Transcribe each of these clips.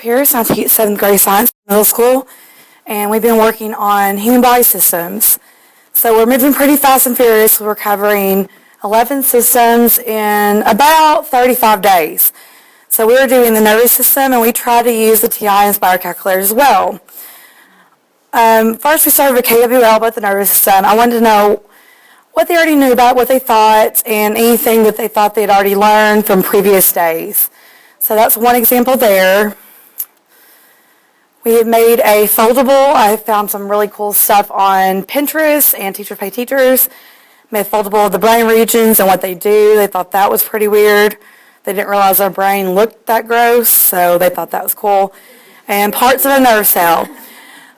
Pierce, and I teach 7th grade science in middle school, and we've been working on human body systems. So we're moving pretty fast and furious. We're covering 11 systems in about 35 days. So we were doing the nervous system, and we try to use the TI Inspire calculator as well. First we started with KWL about the nervous system. I wanted to know what they already knew about, what they thought, and anything that they thought they'd already learned from previous days. So that's one example there. We have made a foldable. I found some really cool stuff on Pinterest and Teachers Pay Teachers. Made a foldable of the brain regions and what they do. They thought that was pretty weird. They didn't realize our brain looked that gross, so they thought that was cool. And parts of a nerve cell.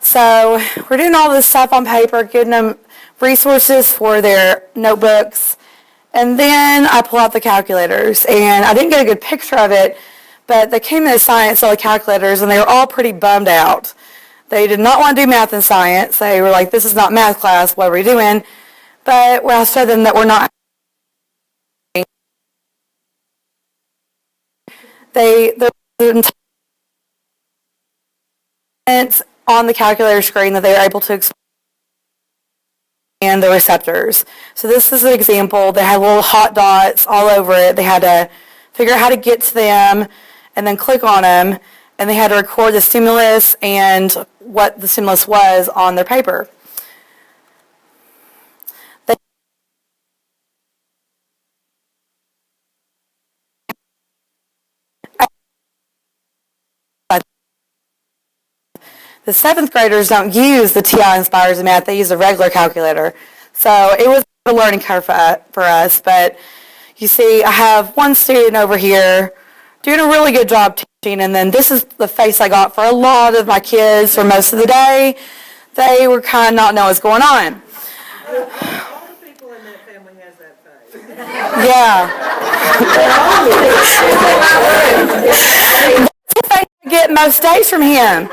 So we're doing all this stuff on paper, giving them resources for their notebooks. And then I pull out the calculators. And I didn't get a good picture of it, but they came in science, all the calculators, and they were all pretty bummed out. They did not want to do math and science. They were like, this is not math class, what are we doing? But when I showed them that we're not, the on the calculator screen that they were able to expand the receptors. So this is an example. They had little hot dots all over it. They had to figure out how to get to them and then click on them, and they had to record the stimulus and what the stimulus was on their paper. The 7th graders don't use the TI Inspires in math. They use a regular calculator. So it was a learning curve for us. But you see, I have one student over here doing a really good job teaching, and then this is the face I got for a lot of my kids for most of the day. They were kind of not know what's going on. A lot of people in that family has that face. Yeah. That's the face I get most days from him.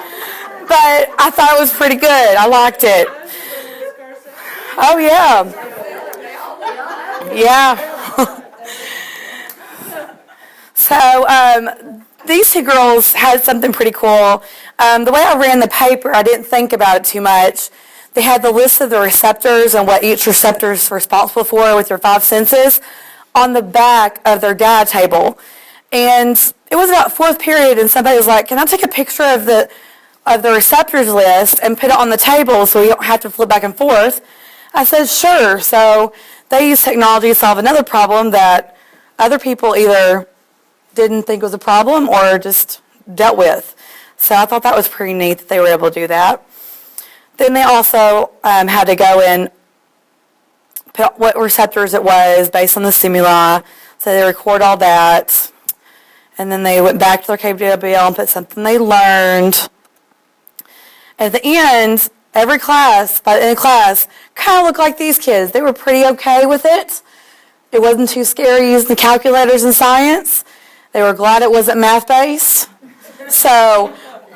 But I thought it was pretty good. I liked it. Oh, yeah. Yeah. So these two girls had something pretty cool. The way I ran the paper, I didn't think about it too much. They had the list of the receptors and what each receptor is responsible for with your 5 senses on the back of their data table. And it was about 4th period, and somebody was like, can I take a picture of the receptors list and put it on the table so you don't have to flip back and forth? I said, sure. So they used technology to solve another problem that other people either didn't think was a problem or just dealt with. So I thought that was pretty neat that they were able to do that. Then they also had to go and put what receptors it was based on the stimuli. So they record all that. And then they went back to their KWL and put something they learned. At the end, every class, by the end of class, kind of looked like these kids. They were pretty okay with it. It wasn't too scary using the calculators in science. They were glad it wasn't math-based. So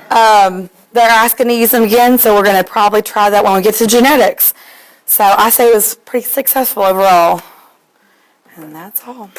they're asking to use them again, so we're going to probably try that when we get to genetics. So I say it was pretty successful overall. And that's all.